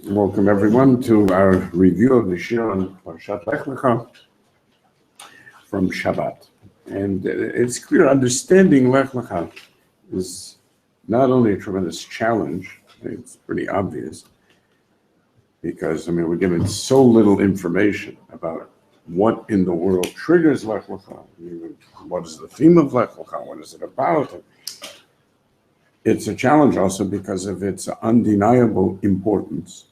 Welcome everyone to our review of the Shir on Parshat Lech Lecha from Shabbat. And it's clear understanding Lech Lecha is not only a tremendous challenge, it's pretty obvious, because we're given so little information about what in the world triggers Lech Lecha, what is the theme of Lech Lecha, what is it about. It's a challenge also because of its undeniable importance,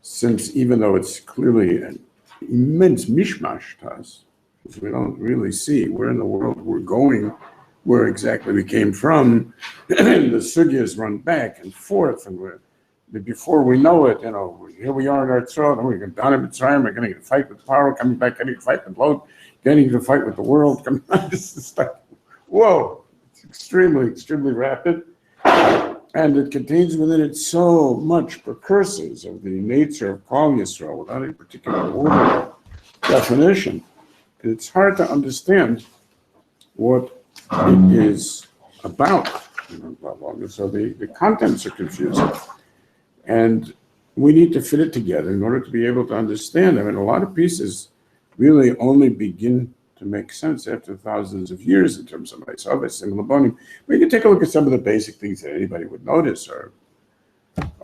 since even though it's clearly an immense mishmash to us, because we don't really see where in the world we're going, where exactly we came from, the sugyas run back and forth, and before we know it, here we are in our throat, and we're going down in Mitzrayim, we're getting to fight with Paro, coming back, getting to fight with Lot, getting to fight with the world. It's just like, whoa, it's extremely rapid. And it contains within it so much precursors of the nature of Klal Yisrael without any particular order definition. It's hard to understand what it is about. So the contents are confusing. And we need to fit it together in order to be able to understand. A lot of pieces really only begin to make sense after thousands of years in terms of Maisavis and Labonim. We can take a look at some of the basic things that anybody would notice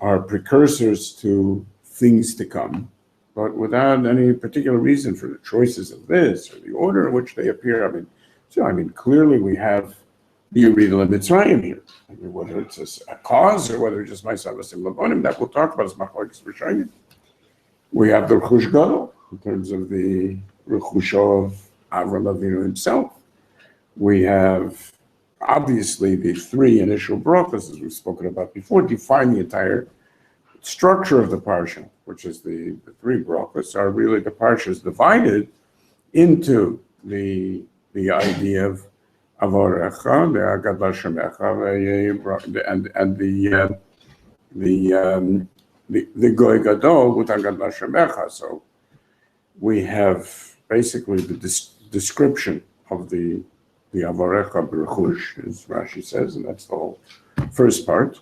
are precursors to things to come, but without any particular reason for the choices of this or the order in which they appear. Clearly we have the Yeridah of Mitzrayim here. Whether it's a cause or whether it's just Maisavis and Labonim, that we'll talk about as Machlokes Rishonim. We have the Rechush Gadol in terms of the Rechush of Avram Avinu himself. We have obviously the three initial brachos, as we've spoken about before, define the entire structure of the parsha, which is the three brachos are really the parsha is divided into the idea of Avorecha, the Agad Lashemecha, and the Goy Gadol with Agad Lashemecha. So we have basically the description of the Avarecha B'Rechush, as Rashi says, and that's the whole first part.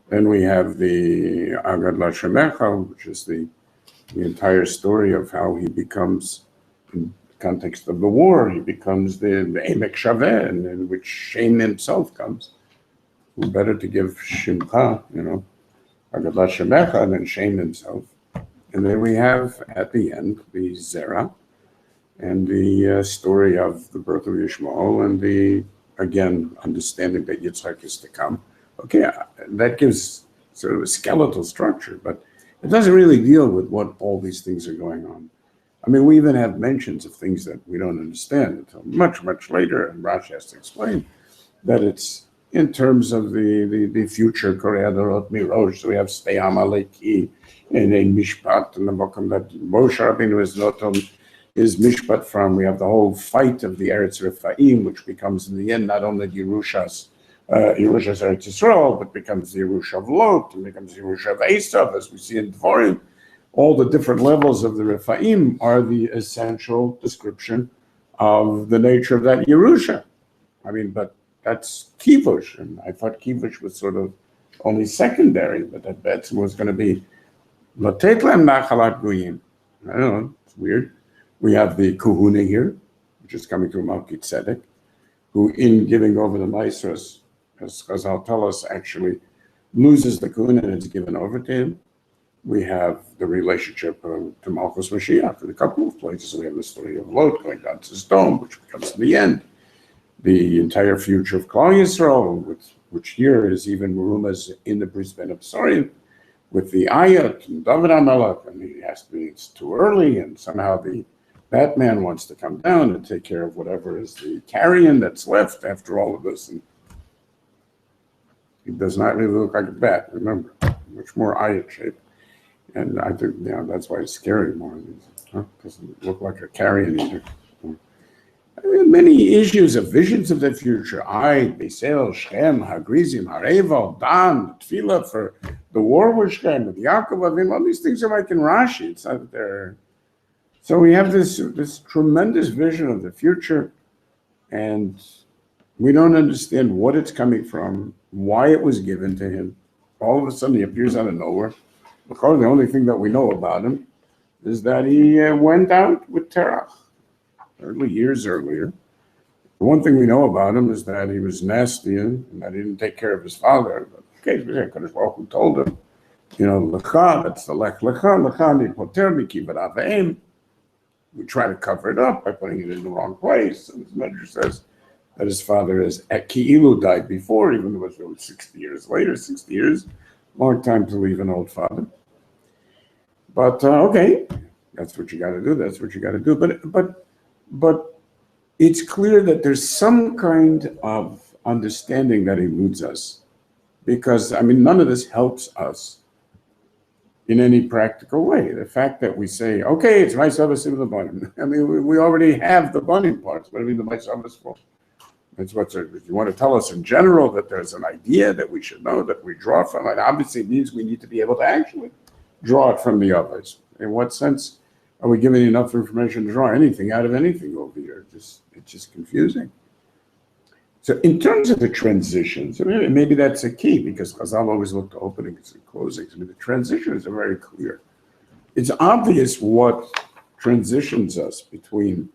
Then we have the Agad Lashemecha, which is the entire story of how he becomes, in the context of the war, he becomes the Emek Shaveh, and in which Shem himself comes. Who better to give Shimcha, Agad Lashemecha, than Shem himself. And then we have, at the end, the Zerah, and the story of the birth of Yishmael, and the, again, understanding that Yitzchak is to come. Okay, that gives sort of a skeletal structure, but it doesn't really deal with what all these things are going on. We even have mentions of things that we don't understand until much later, and Rashi has to explain that it's in terms of the future Koreadorot Mirosh. So we have Stei Amaleki and a Mishpat, and the Mokum that Moshe Rabbeinu is not on is Mishpat from. We have the whole fight of the Eretz Rephaim, which becomes in the end not only the Yerushas Eretz Yisrael, but becomes the Yerusha of Lot, and becomes the Yerusha of Esav, as we see in Dvorim. All the different levels of the Rephaim are the essential description of the nature of that Yerusha. But that's Kivush, and I thought Kivush was sort of only secondary, but that Betzim was going to be Latet Lem Nachalat Guyim. I don't know, it's weird. We have the Kahuna here, which is coming through Malki Tzedek, who in giving over the Maasros, as Chazal tell us, actually loses the Kahuna and it's given over to him. We have the relationship to Malchus Mashiach in a couple of places. We have the story of Lot going down to his dome, which becomes in the end the entire future of Klal Yisrael, which here is even Merumas in the Brisbane Absorium, with the Ayat and David HaMelech, and it's too early, and somehow the Batman wants to come down and take care of whatever is the carrion that's left after all of this. And he does not really look like a bat, remember, much more Ayat shape. And I think, that's why it's scary more. Doesn't look like a carrion either. Many issues of visions of the future. Beisel, Shem, Hagrizim, Hareval, Dan, Tefillah for the war with Shem, with Yaakov, all these things are like in Rashi. It's not that they're. So we have this tremendous vision of the future, and we don't understand what it's coming from, why it was given to him. All of a sudden he appears out of nowhere. The only thing that we know about him is that he went out with Terach years earlier. The one thing we know about him is that he was nasty and that he didn't take care of his father. Okay, Kadosh Baruch Hu told him, Lecha, that's the Lecha, ni poter mikivat aveim. We try to cover it up by putting it in the wrong place. And the Medrash says that his father is Ki'ilu died before, even though it was 60 years later, 60 years, long time to leave an old father. But okay, that's what you got to do. That's what you got to do. But it's clear that there's some kind of understanding that eludes us, because none of this helps us in any practical way. The fact that we say, okay, it's Ma'aseh the Banim. We already have the Banim parts. What do you mean the Ma'aseh for? That's what you want to tell us in general, that there's an idea that we should know, that we draw from. It obviously means we need to be able to actually draw it from the others. In what sense are we giving enough information to draw anything out of anything over here? It's just confusing. So in terms of the transitions, maybe that's a key, because Chazal always look to openings and closings. The transitions are very clear. It's obvious what transitions us between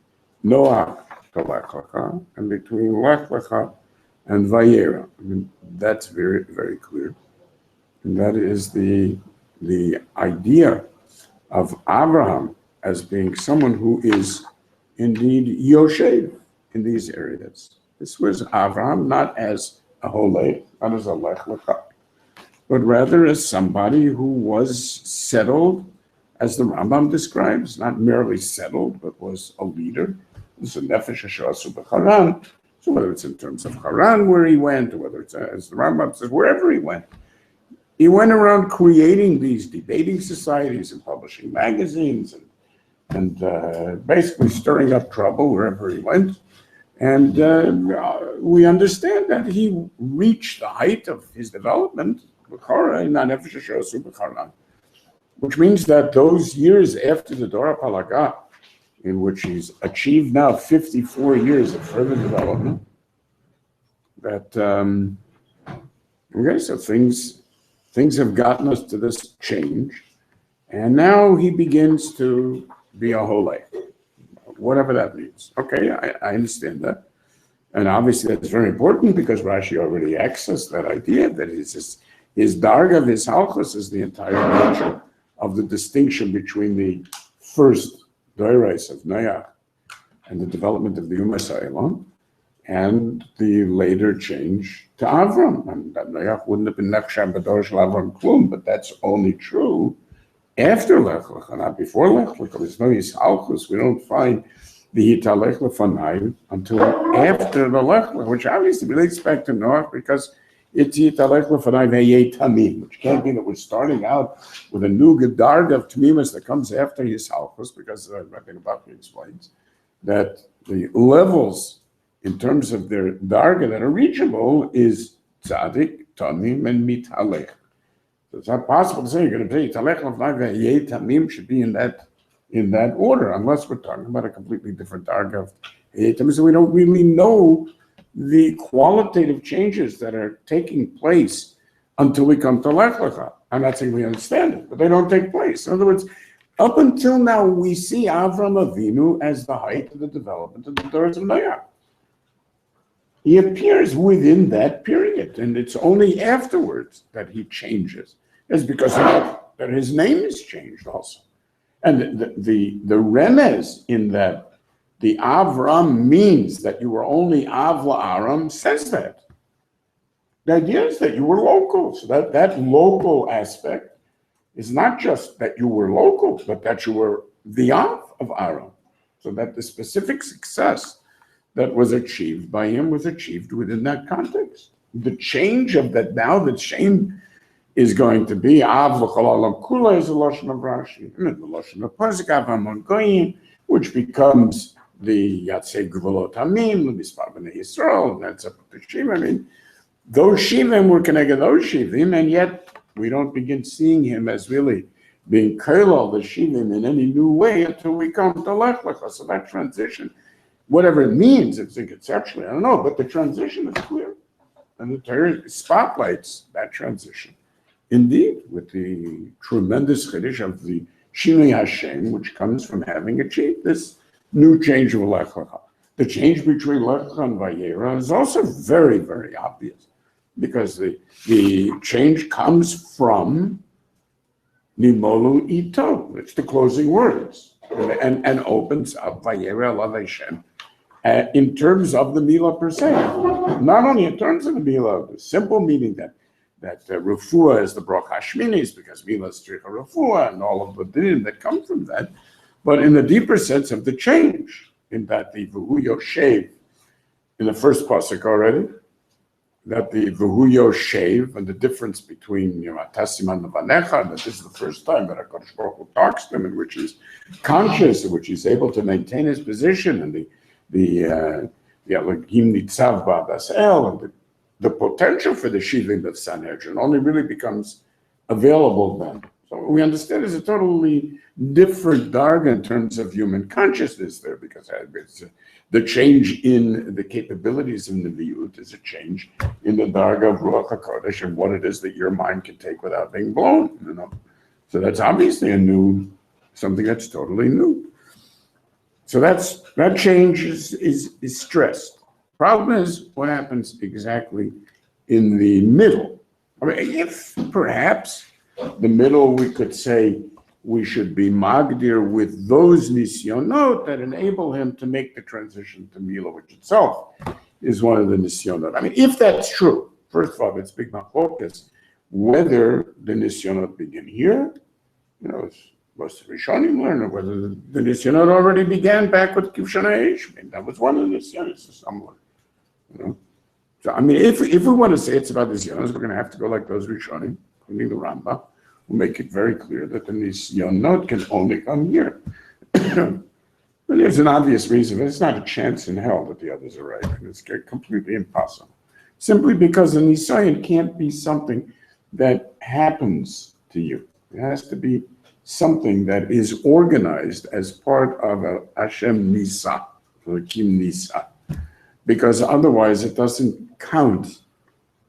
Noach to Lech Lecha and between Lech Lecha and Vayera. That's very, very clear. And that is the idea of Abraham as being someone who is indeed Yoshev in these areas. This was Abraham not as a Holech, not as a Lech Lecha, but rather as somebody who was settled, as the Rambam describes, not merely settled, but was a leader. This is a Nefesh Hashasu b'Charan. So whether it's in terms of Haran where he went, or whether it's, as the Rambam says, wherever he went around creating these debating societies and publishing magazines and basically stirring up trouble wherever he went. And we understand that he reached the height of his development, which means that those years after the Dora Palaga, in which he's achieved now 54 years of further development, that, okay, so things have gotten us to this change, and now he begins to be a Holech, whatever that means. Okay, I understand that. And obviously that's very important, because Rashi already accessed that idea, that his darga, his halchos, is the entire nature of the distinction between the first doirais of Noach and the development of the Umas Ha'elam, and the later change to Avram. And that Noach wouldn't have been Nechsham B'dor Shel Avram Klum, but that's only true after Lech Lecha, not before Lech Lecha. There's no Yishalchus. We don't find the Yitalech Lefanai until after the Lech Lecha, which obviously we expect to Noach, because it's Yitalech Lefanai Ve'yeh Tamim, which can't be that we're starting out with a new Gedarga of Tamimus that comes after Yishalchus, because Rabbi Bachya explains that the levels in terms of their Darga that are reachable is Tzadik, Tamim, and Mitalech. So it's not possible to say you're going to say Talech Lefanai Ve'yeh Tamim should be in that order, unless we're talking about a completely different Darga of Ve'yeh Tamim. So we don't really know the qualitative changes that are taking place until we come to Lech Lecha. I'm not saying we understand it, but they don't take place. In other words, up until now, we see Avram Avinu as the height of the development of the doors of Noach. He appears within that period, and it's only afterwards that he changes. It's because of that his name is changed also. And the remez in that the Avram means that you were only Av La'aram says that. The idea is that you were local. So that local aspect is not just that you were local, but that you were the Av of Aram. So that the specific success that was achieved by him was achieved within that context. The change of that now, the change is going to be Av L'chol Olam Kula is the Lashon of Rashi, and the Lashon of Pasuk Av Hamon Goyim, which becomes the Yatzei Gvulot Hamim, the Mispar B'nai Yisrael, and that's up to Shivim. Those Shivim were connected those Shivim, and yet we don't begin seeing him as really being Kailal, the Shivim, in any new way until we come to Lech Lecha. So that transition, whatever it means, it's conceptually, I don't know, but the transition is clear. And the Torah spotlights that transition. indeed, with the tremendous chiddush of the Shinui Hashem, which comes from having achieved this new change of Lecha. The change between Lecha and Vayera is also very, very obvious, because the change comes from Nimolu Ito. It's the closing words, and opens up Vayera Elav Hashem in terms of the Milah per se. Not only in terms of the Milah, the simple meaning that Refuah is the Broch Hashminis, because Milah is Stricha Refuah, and all of the din that come from that, but in the deeper sense of the change, in that the V'hu Yoshev, in the first pasuk already, that the V'hu Yoshev, and the difference between Tasiman and Vanecha, that this is the first time that HaKadosh Baruch Hu talks to him, in which he's conscious, in which he's able to maintain his position, and the Elohim Nitzav Ba'adas El, and the potential for the Shivim of Sanhedrin only really becomes available then. So we understand there's a totally different darga in terms of human consciousness there, because it's the change in the capabilities of Nevi'ut is a change in the darga of Ruach HaKodesh and what it is that your mind can take without being blown, So that's obviously something that's totally new. So that change is stressed. Problem is what happens exactly in the middle. I mean, if perhaps the middle, we could say we should be magdir with those nisyonot that enable him to make the transition to Milah, which itself is one of the nisyonot. I mean, if that's true, first of all, it's big machlokas whether the nisyonot begin here, as most of the Rishonim learn, or whether the nisyonot already began back with Kivshana Eish. I mean, that was one of the nisyonos somewhere. So, I mean, if we want to say it's about the nisyonos, we're going to have to go like those Rishonim, including the Rambam, who make it very clear that the nisyonot can only come here. But there's an obvious reason. It's not a chance in hell that the others are right. And it's completely impossible. Simply because the nisayon can't be something that happens to you. It has to be something that is organized as part of a Hashem Nisa, or Kim Nisa, because otherwise it doesn't count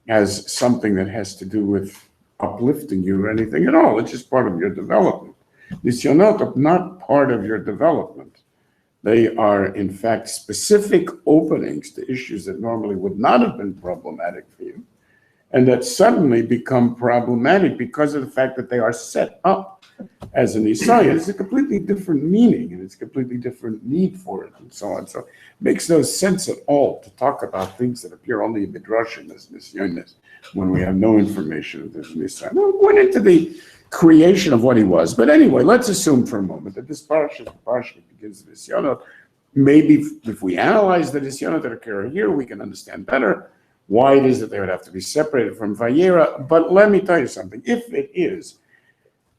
as something that has to do with uplifting you or anything at all. It's just part of your development. Nisyonot are not part of your development. They are, in fact, specific openings to issues that normally would not have been problematic for you, and that suddenly become problematic because of the fact that they are set up as an Isaiah. It's a completely different meaning, and it's a completely different need for it, and so on. So it makes no sense at all to talk about things that appear only in Midrashim as Nisyonis when we have no information of this Nisyonis. No, we went into the creation of what he was. But anyway, let's assume for a moment that this parsha begins the Nisyonot. Maybe if we analyze the Nisyonot that occur here, we can understand better why it is that they would have to be separated from Vayera. But let me tell you something. If it is,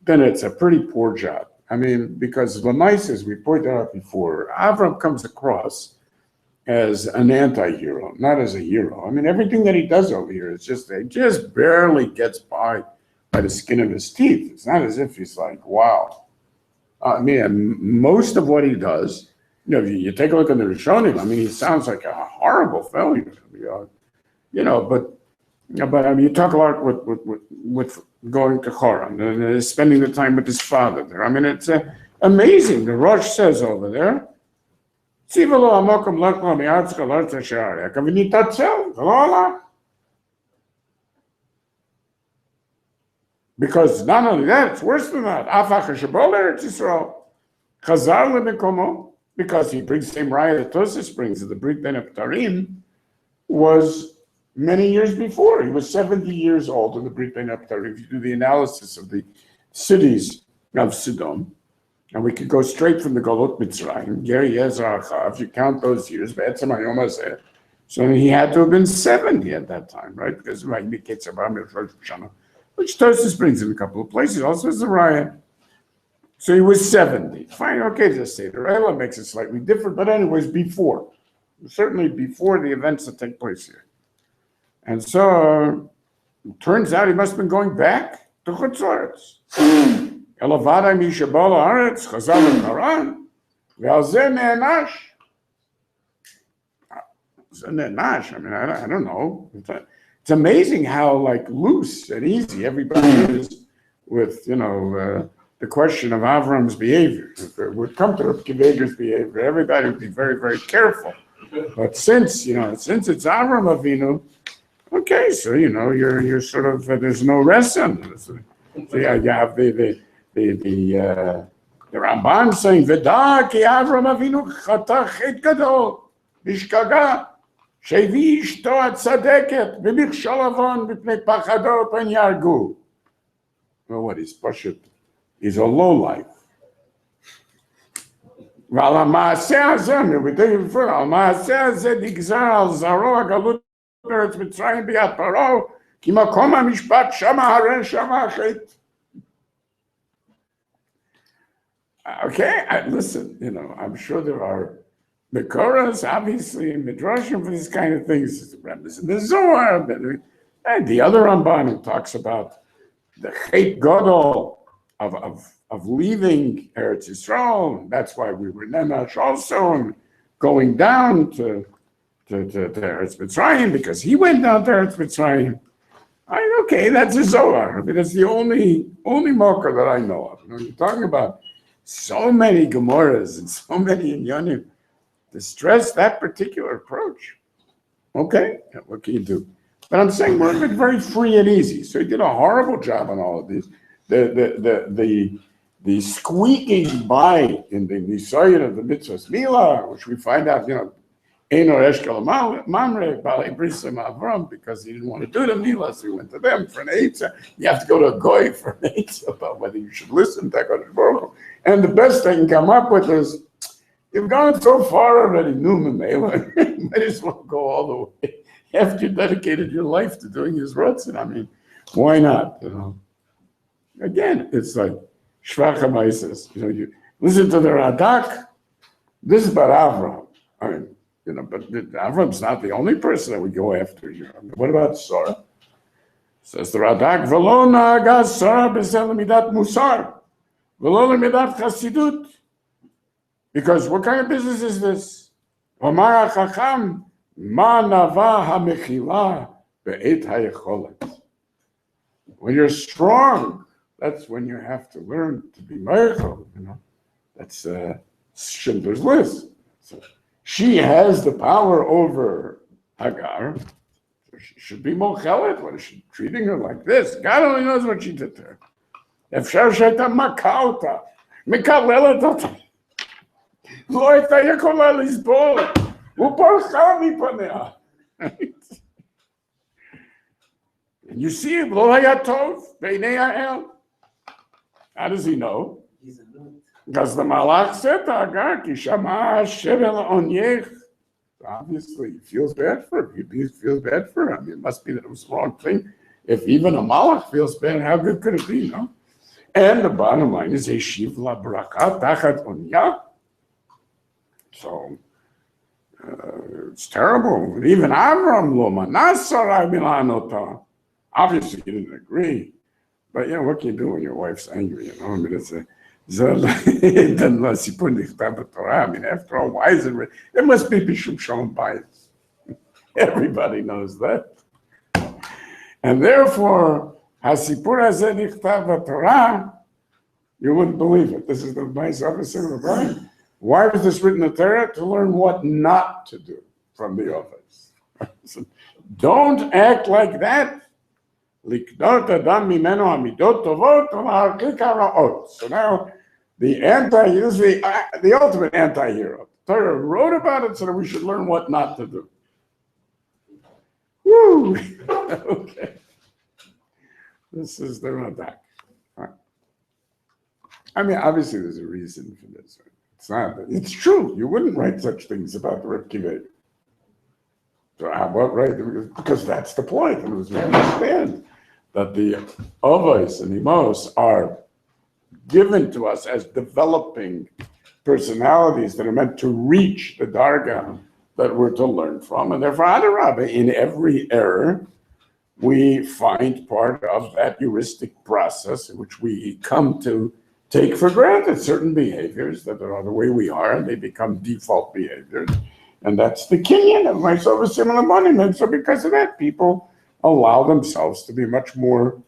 then it's a pretty poor job. I mean, because Lamais, as we pointed out before, Avram comes across as an anti-hero, not as a hero. I mean, everything that he does over here is just barely gets by the skin of his teeth. It's not as if he's like, wow. I mean, most of what he does, you take a look at the Rishonim, I mean, he sounds like a horrible failure. But I mean, you talk a lot with going to Choran and spending the time with his father there. I mean, it's amazing. The Rosh says over there, because not only that, it's worse than that. Because he brings the same raya that Tosfos brings, the Brit Ben Aptarim was many years before. He was 70 years old in the Brit Ben Aptarim. If you do the analysis of the cities of Sidon, and we could go straight from the Golot Mitzrayim, Geri Yezer, if you count those years, so he had to have been 70 at that time, right? Because which Tosfos brings in a couple of places, also as a raya. So he was 70. Fine, okay, just say the Rayla makes it slightly different, but anyways, certainly before the events that take place here. And so it turns out he must have been going back to Chutz Elavada Mishabala Aretz, Chazal Haran, Ve'alzeh Ne'enash. I mean, I don't know. It's It's amazing how like loose and easy everybody is with, the question of Avram's behavior. If it would come to Kiveger's behavior, everybody would be very, very careful. But since it's Avram Avinu, okay, so you're sort of there's no lesson. So you have the Ramban saying V'da ki Avram Avinu chata chet gadol bishkaga shevi ishto atzadeket v'michshol avon b'pnei pachado pen yargu. Well, what is Pashut? He's a lowlife. ועל המעשה הזה, מבטא בפרט, על המעשה הזה נגזר על זרעו הגלות בארץ מצרים ביד פרעה, כי מקום המשפט שמה הרשע והחטא. Okay, listen, I'm sure there are the Korahs, obviously, Midrashim for this kind of things. The Zohar, and the other Ramban who talks about the Chet Gadol of leaving Eretz Yisrael. That's why we were Nenash also, and going down to Eretz Mitzrayim, because he went down to Eretz Mitzrayim. Okay, that's a Zohar. I mean, that's the only Mocha that I know of. You're talking about so many Gemaras and so many Inyanim to stress that particular approach. Okay, what can you do? But I'm saying we're very free and easy. So he did a horrible job on all of these. The squeaking by in the Nisayan of the Mitzvahs Milah, which we find out, Einor Eshkel Mamre, Balei Brisim Avram, because he didn't want to do the Milah, so he went to them for an Eitzah. You have to go to a Goy for an Eitzah about whether you should listen to HaKadosh Baruch Hu. And the best they can come up with is, you've gone so far already, Numan, might as well go all the way. After you dedicated your life to doing his Ratzin, I mean, why not, Again, it's like Shvach HaMaises. You listen to the Radak. This is about Avram. I mean, but Avram's not the only person that we go after here. I mean, what about Sarah? Says the Radak, V'lo na'agaz Sarah b'zel midat musar, v'lo midat chasidut. Because what kind of business is this? Omar HaChacham, ma nava ha'mechila be'et ha'yecholet. When you're strong, that's when you have to learn to be meichel, That's Schindler's List. So she has the power over Hagar. So she should be mochelet. What is she treating her like this? God only knows what she did to her. אפשר שהייתה מכה אותה, מקללת אותה. לא הייתה יכולה לסבול. הוא פרחה מפניה. And you see, לא היה טוב בעיני האל. How does he know? Because the Malach said to Hagar, Ki shama Hashem el onyech. Obviously, he feels bad for her. He feels bad for her. I mean, it must be that it was the wrong thing. If even a Malach feels bad, how good could it be, no? And the bottom line is, Yeshiv la bracha tachat onyah. So, it's terrible. Even Avram lo manas sarai milanota. Obviously, he didn't agree. But what can you do when your wife's angry? I mean, it's a I mean, after all, why is it? It must be Bishum Shalom bias. Everybody knows that. And therefore, Hasipur hazeh nichtav b'Torah, you wouldn't believe it. This is the nice officer of the Bible. Why was this written in the Torah? To learn what not to do from the office. So don't act like that. So now the ultimate anti-hero. Torah wrote about it so that we should learn what not to do. Woo! Okay. This is the Radak. Right. I mean, obviously there's a reason for this. It's true. You wouldn't write such things about the Reb Kiva. So what, right? Because that's the point. And we understand that the Avos and Imos are given to us as developing personalities that are meant to reach the Darga that we're to learn from. And therefore, Adarabba, in every error, we find part of that heuristic process in which we come to take for granted certain behaviors that are the way we are, and they become default behaviors. And that's the kinyan of my similar money. And so because of that, people allow themselves to be much more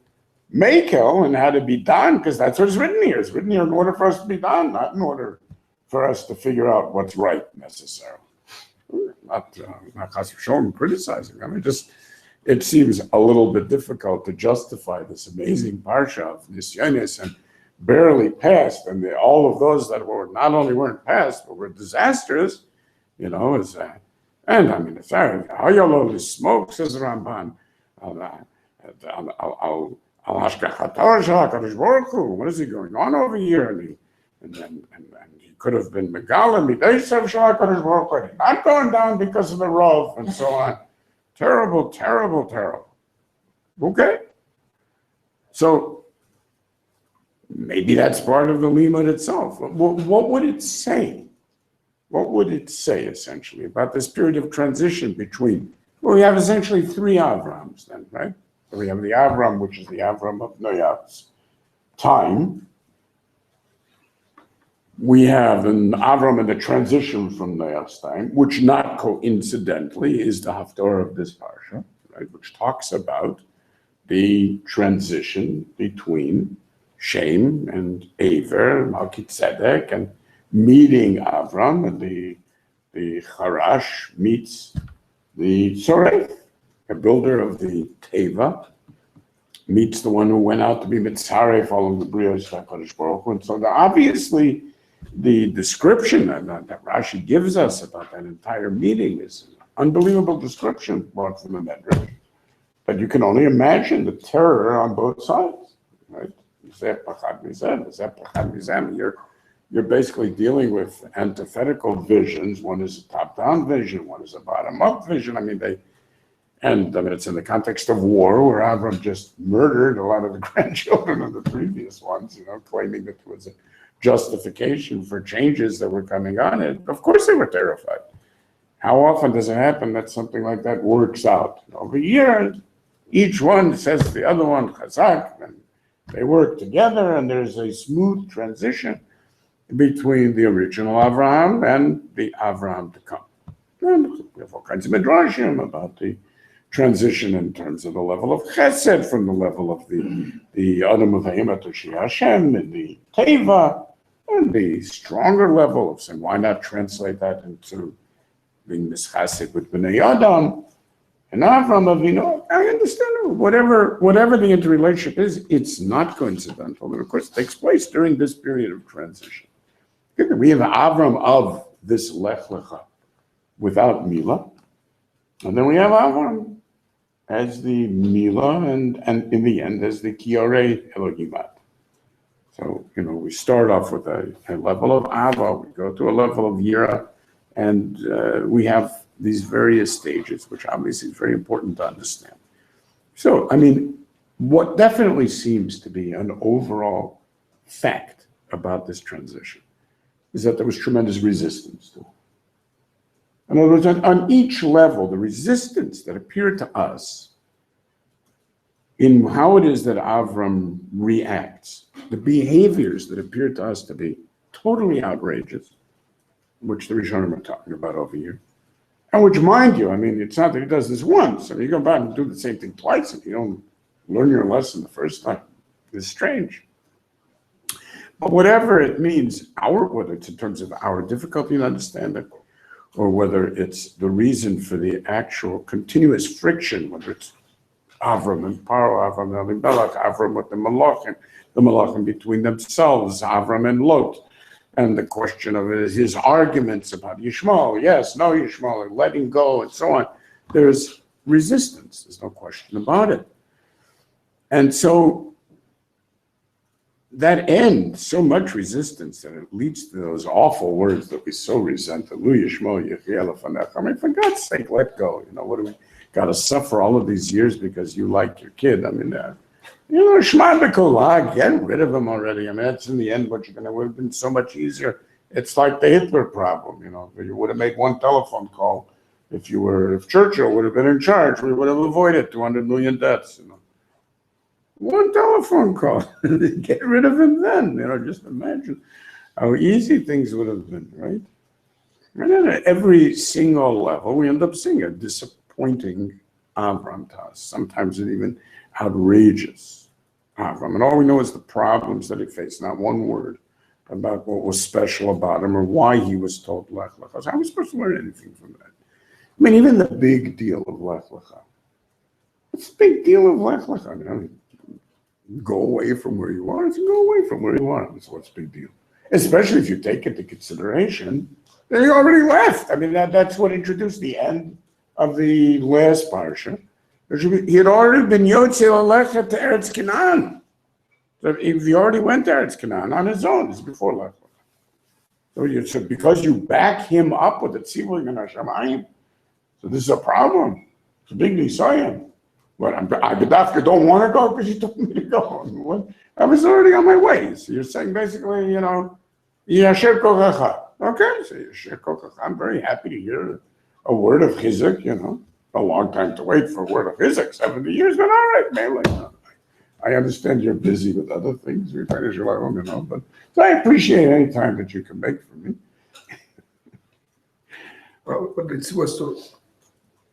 makel and how to be done, because that's what's written here. It's written here in order for us to be done, not in order for us to figure out what's right necessarily. Not criticizing. I mean, just it seems a little bit difficult to justify this amazing parsha of Nisyonis and barely passed, and all of those that were not only weren't passed but were disastrous, is and I mean, it's how you smoke, says Ramban. What is he going on over here? And he could have been Megalim, not going down because of the Rav, and so on. Terrible, terrible, terrible. Okay? So maybe that's part of the limud itself. What would it say? What would it say, essentially, about this period of transition between, well, we have essentially three Avrams then, right? So we have the Avram, which is the Avram of Noach's time. We have an Avram in the transition from Noach's time, which not coincidentally is the Haftorah of this parsha, right? Which talks about the transition between Shem and Aver, Melchizedek, and meeting Avram, and the Harash meets the Tzoref, a builder of the Teva, meets the one who went out to be Mitzareh following the Brios HaKadosh Baruch Hu. And so obviously the description that Rashi gives us about that entire meeting is an unbelievable description brought from the Medrash. But you can only imagine the terror on both sides, right? You're basically dealing with antithetical visions. One is a top-down vision, one is a bottom-up vision. It's in the context of war, where Avram just murdered a lot of the grandchildren of the previous ones, claiming that there was a justification for changes that were coming on it. Of course they were terrified. How often does it happen that something like that works out? Over years, each one says to the other one, Chazak, and they work together, and there's a smooth transition between the original Avraham and the Avraham to come. And we have all kinds of midrashim about the transition in terms of the level of chesed from the level of the Adam of Hashem and the Teva, and the stronger level of saying, why not translate that into being mischased with Bnei Adam? And Avram Avinu, I understand whatever the interrelationship is, it's not coincidental. And of course, it takes place during this period of transition. We have Avram of this Lech Lecha without Mila, and then we have Avram as the Mila, and in the end as the Kiarei Elohimat. So, we start off with a level of Ava, we go to a level of Yira, and we have these various stages, which obviously is very important to understand. So, what definitely seems to be an overall fact about this transition is that there was tremendous resistance to it. In other words, on each level, the resistance that appeared to us in how it is that Avram reacts, the behaviors that appeared to us to be totally outrageous, which the Rishonim are talking about over here, and which, mind you, it's not that he does this once. You go back and do the same thing twice if you don't learn your lesson the first time. It's strange. But whatever it means, whether it's in terms of our difficulty in understanding, or whether it's the reason for the actual continuous friction, whether it's Avram and Paro, Avram and Abimelech, Avram with the Malachim between themselves, Avram and Lot, and the question of his arguments about Yishmael, yes, no Yishmael, and letting go, and so on. There's resistance, there's no question about it. And so that ends so much resistance that it leads to those awful words that we so resent. For God's sake, let go. What do we got to suffer all of these years because you like your kid? Shema b'kolah, get rid of him already. That's in the end what you're going to, would have been so much easier. It's like the Hitler problem, you would have made one telephone call. If Churchill would have been in charge, we would have avoided 200 million deaths, One telephone call, get rid of him then, just imagine how easy things would have been, right? And at every single level, we end up seeing a disappointing Avram to us. Sometimes it's even outrageous Avram. And all we know is the problems that he faced, not one word about what was special about him or why he was told Lech Lecha. So how are we supposed to learn anything from that? I mean, even the big deal of Lech Lecha. What's the big deal of Lech Lecha? You know, go away from where you are. Go away from where you are. That's what's the big deal. Especially if you take into consideration that he already left. I mean, that's what introduced the end of the last parsha. He had already been Yotzei Lecha to Eretz Canaan. So he already went to Eretz Canaan on his own. This is before Lech Lecha. So because you back him up with the Tzivui and Hashemayim, so this is a problem. It's a big nisayon. But I don't want to go because you told me to go. I was already on my way. So you're saying basically, you know, Yasher Kochacha. Okay, so Yasher Kochacha. I'm very happy to hear a word of chizuk, you know. A long time to wait for a word of chizuk, 70 years, but all right, Mele. I understand you're busy with other things, you know, but so I appreciate any time that you can make for me. Well, but it was to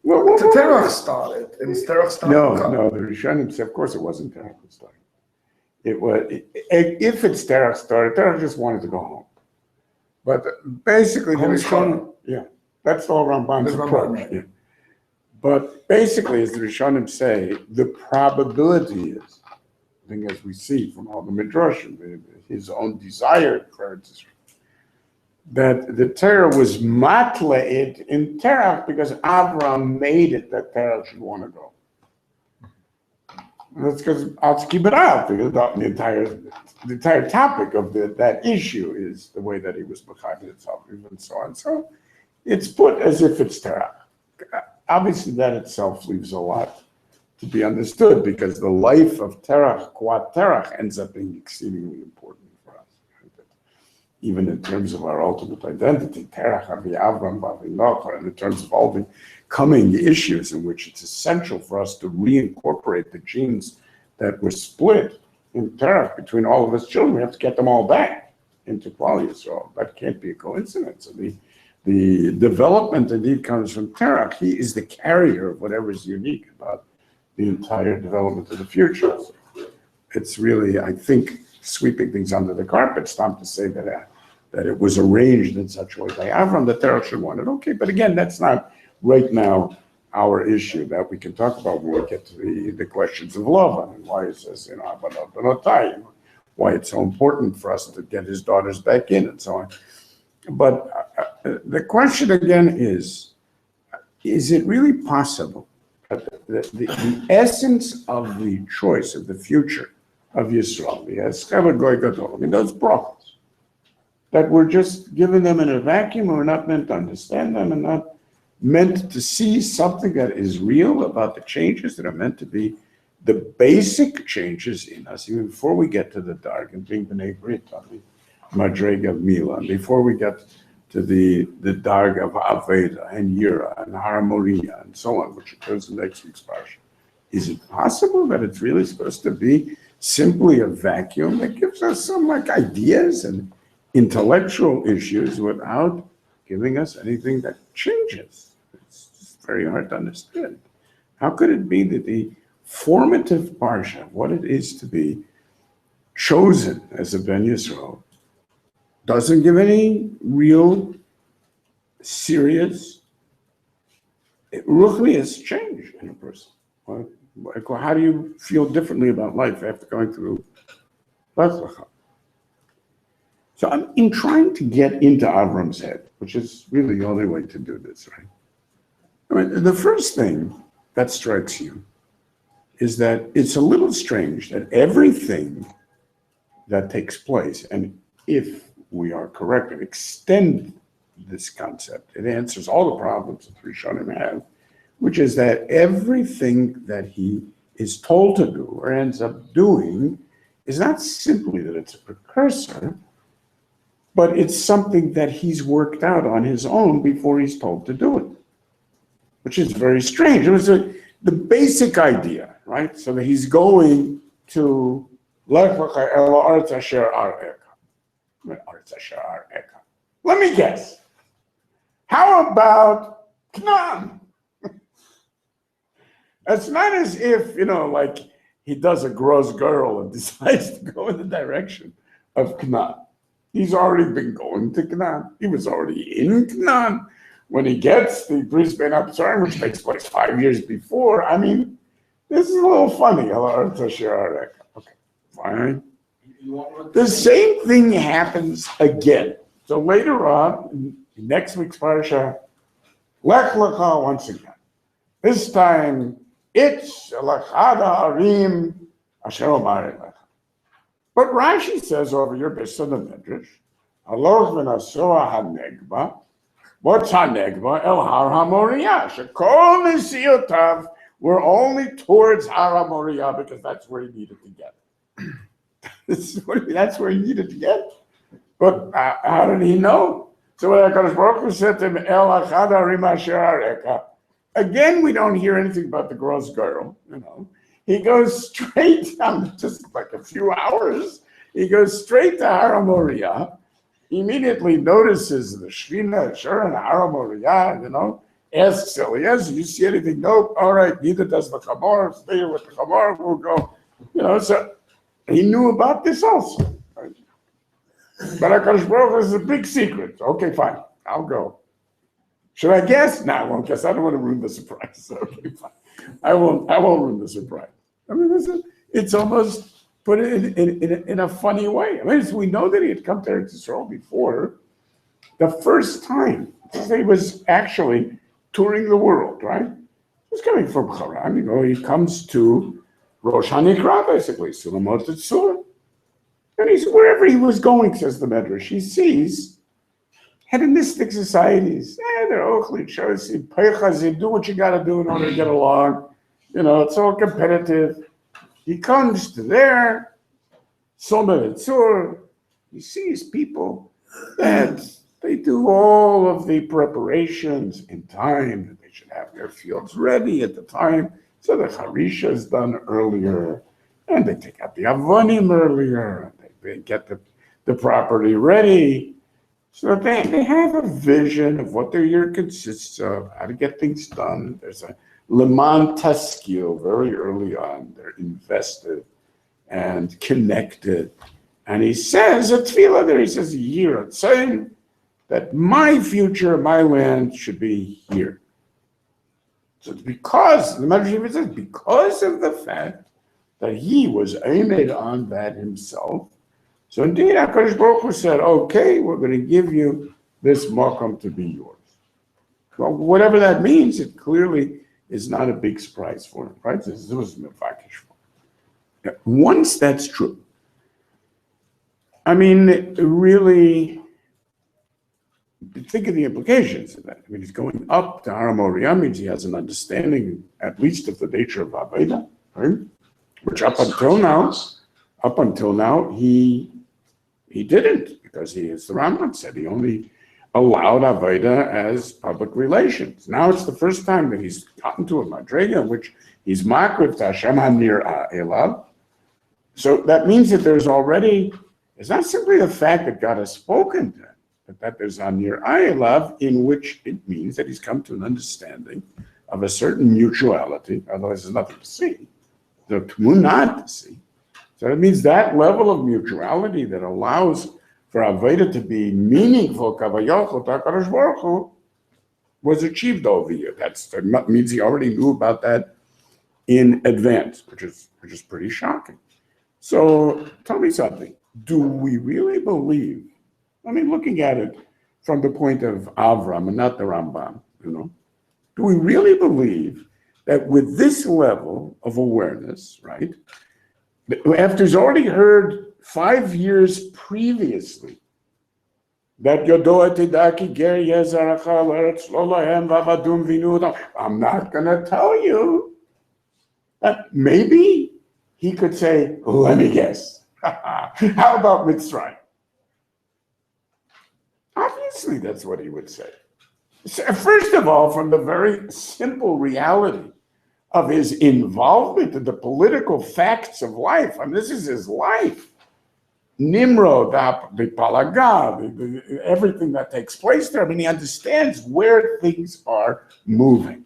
Terach started, and Terach started. No, the Rishonim said, of course it wasn't Terach that started. It was, if it's Terach started, Terach just wanted to go home. But basically, the Rishonim, yeah, that's all Ramban's approach. Right. Yeah. But basically, as the Rishonim say, the probability is, I think as we see from all the Midrashim, his own desire for that the Torah was matle'ed in Terach because Avram made it that Terach should want to go. That's because I'll keep it out because the entire topic of that issue is the way that he was behind himself and so on. So it's put as if it's Terach. Obviously, that itself leaves a lot to be understood because the life of Terach, Quat Terach, ends up being exceedingly important for us. Even in terms of our ultimate identity, Terach, Avi Avram, Avi Noach, and in terms of all the coming issues in which it's essential for us to reincorporate the genes that were split in Terach between all of us children. We have to get them all back into Klal Yisrael. That can't be a coincidence. So the development indeed comes from Terach. He is the carrier of whatever is unique about the entire development of the future. It's really, I think, sweeping things under the carpet. It's time to say that it was arranged in such a way by Avram that Terach should want it. Okay, but again, that's not right now our issue that we can talk about when we get to the questions of Lavan and why it says, you know, why it's so important for us to get his daughters back in and so on. But the question again is it really possible that the essence of the choice of the future of Yisrael, the Eskever Goy Gadol, I mean, those brachos, that we're just giving them in a vacuum, we're not meant to understand them and not meant to see something that is real about the changes that are meant to be the basic changes in us, even before we get to the dark and being B'nai Brit, Madrega of Mila, and before we get to the dark of Aveda and Yira and Harmonia and so on, which occurs in next week's parsha. Is it possible that it's really supposed to be simply a vacuum that gives us some like ideas and intellectual issues without giving us anything that changes? It's just very hard to understand. How could it be that the formative parsha, what it is to be chosen as a Ben Yisrael, doesn't give any real serious ruchnius change in a person? How do you feel differently about life after going through Lech Lecha? So I'm in trying to get into Avram's head, which is really the only way to do this, right? I mean, the first thing that strikes you is that it's a little strange that everything that takes place, and if we are correct and extend this concept, it answers all the problems that Rishonim have, which is that everything that he is told to do or ends up doing is not simply that it's a precursor, but it's something that he's worked out on his own before he's told to do it, which is very strange. It was the basic idea, right? So that he's going to Lech Lecha el ha'aretz asher ar'eka. Let me guess. How about Canaan? It's not as if, like he does a gross girl and decides to go in the direction of Canaan. He's already been going to Canaan. He was already in Canaan when he gets the Brisbane Absarim, which takes place 5 years before. I mean, this is a little funny. Okay, fine. The same thing happens again. So later on, in next week's parasha, Lech Lecha once again. This time, it's Lechad Ha'arim Asher Omar Lecha. But Rashi says over here, based on the Medrash, Haloch v'nasoa hanegba. What's hanegba? El Har HaMoriah. Shekol nesiyotav were only towards Har HaMoriah because that's where he needed to get. That's where he needed to get. But how did he know? So when HaKadosh Baruch Hu said to him, El Achad Harim Asher Areka, again, we don't hear anything about the gross girl, He goes straight, just like a few hours, he goes straight to Har HaMoriah, immediately notices the Shechina, sure, and Har HaMoriah, asks Eliezer, you see anything? Nope, all right, neither does the Chamor, stay here with the Chamor, we'll go, so he knew about this also. Right? But HaKadosh Baruch Hu is a big secret. Okay, fine, I'll go. Should I guess? No, I won't guess. I don't want to ruin the surprise. Okay, fine. I won't ruin the surprise. I mean, it's almost put it in a funny way. I mean, we know that he had come to Eretz Yisrael before. The first time he was actually touring the world, right? He's coming from Haran. He comes to Rosh Hanikra, basically, Sulamot Tzur. And he's wherever he was going, says the Medrash, he sees hedonistic societies. They're ochli, chosi, peichas, do what you got to do in order to get along. It's all competitive. He comes to there, Sulamot Tzur. He sees people that they do all of the preparations in time, that they should have their fields ready at the time. So the Harisha is done earlier, and they take out the Avonim earlier, and they get the property ready. So they have a vision of what their year consists of, how to get things done. There's a Leman Taskil very early on. They're invested and connected. And he says, a tefillah there, he says, year, saying that my future, my land should be here. So it's because, the Medrash says, because of the fact that he was aimed on that himself. So indeed, HaKadosh Baruch Hu said, okay, we're going to give you this makom to be yours. Well, whatever that means, it clearly is not a big surprise for him, right? This was mevakesh for him. Once that's true, I mean, really, think of the implications of that. I mean, he's going up to Har HaMoriah, means he has an understanding, at least of the nature of Avodah, right? Which up until now, he didn't, because he, as the Rambam said, he only allowed Avodah as public relations. Now it's the first time that he's gotten to a madrega in which he's makriv to Hashem hanir elav. So that means that it's not simply the fact that God has spoken to him, but that there's hanir elav, in which it means that he's come to an understanding of a certain mutuality, otherwise there's nothing to see. The tmunah to see. So it means that level of mutuality that allows for Avodah to be meaningful, kavayochel, HaKadosh Baruch Hu, was achieved over here. That means he already knew about that in advance, which is pretty shocking. So tell me something. Do we really believe, I mean, looking at it from the point of Avram and not the Rambam, do we really believe that with this level of awareness, right, after he's already heard 5 years previously that Yodoa Tidaki Ger Yezaracha Eretz Lo Lahem Vavadum Vinudam, I'm not going to tell you. Maybe he could say, let me guess. How about Mitzrayim? Obviously, that's what he would say. So first of all, from the very simple reality of his involvement in the political facts of life. I mean, this is his life. Nimrod, the Palaga, everything that takes place there. I mean, he understands where things are moving.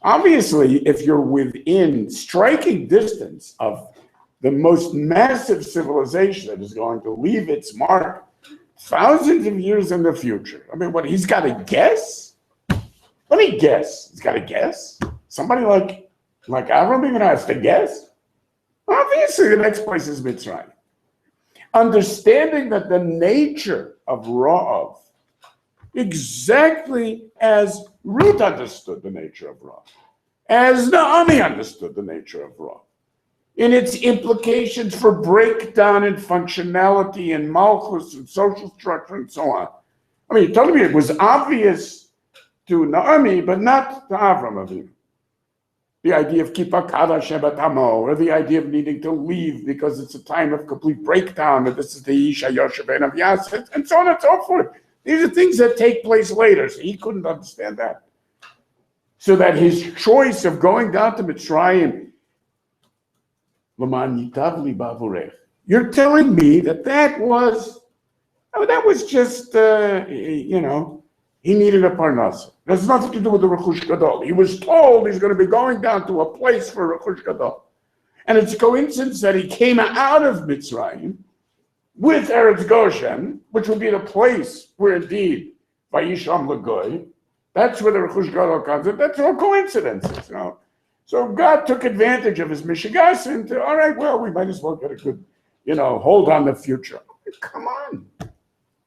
Obviously, if you're within striking distance of the most massive civilization that is going to leave its mark thousands of years in the future. I mean, what, he's got to guess? Let me guess. He's got to guess? Somebody like Avram even has to guess? Obviously, the next place is Mitzrayim. Understanding that the nature of Ra'av, exactly as Ruth understood the nature of Ra'av, as Naomi understood the nature of Ra'av, in its implications for breakdown and functionality and malchus and social structure and so on. I mean, you're telling me it was obvious to Naomi, but not to Avram Avinu. The idea of kippah kadash shebatamo, or the idea of needing to leave because it's a time of complete breakdown, and this is the Isha Yoshev and Yaset, and so on and so forth. These are things that take place later, so he couldn't understand that. So that his choice of going down to Mitzrayim, you're telling me that was just, he needed a parnasa. There's nothing to do with the Rechush Gadol. He was told he's going to be going down to a place for Rechush Gadol. And it's a coincidence that he came out of Mitzrayim with Eretz Goshen, which would be the place where indeed, Vayisham Lagoy, that's where the Rechush Gadol comes in. That's all coincidences, So God took advantage of his Mishigas and all right, well, we might as well get a good, hold on the future. Come on.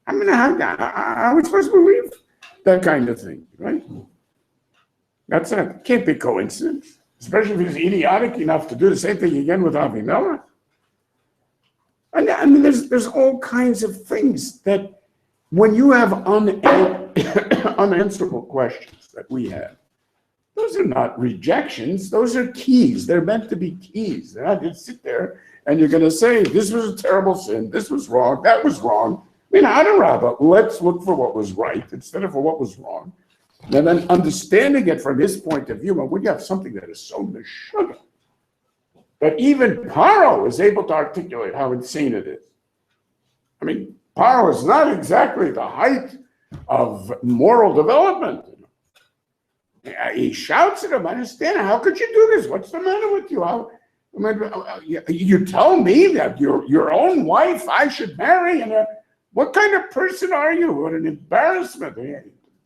I mean, how are we supposed to believe that kind of thing, right? Can't be coincidence, especially if he's idiotic enough to do the same thing again with Avimelech. And I mean, there's all kinds of things that when you have unanswerable questions that we have, those are not rejections, those are keys. They're meant to be keys. They're not going to sit there and you're going to say, this was a terrible sin, this was wrong, that was wrong. I mean, Adarabah, let's look for what was right instead of for what was wrong. And then understanding it from his point of view, and when you have something that is so meshuggah, that even Paro is able to articulate how insane it is. I mean, Paro is not exactly the height of moral development. He shouts at him, understand, how could you do this? What's the matter with you? You tell me that your own wife I should marry, and what kind of person are you? What an embarrassment. He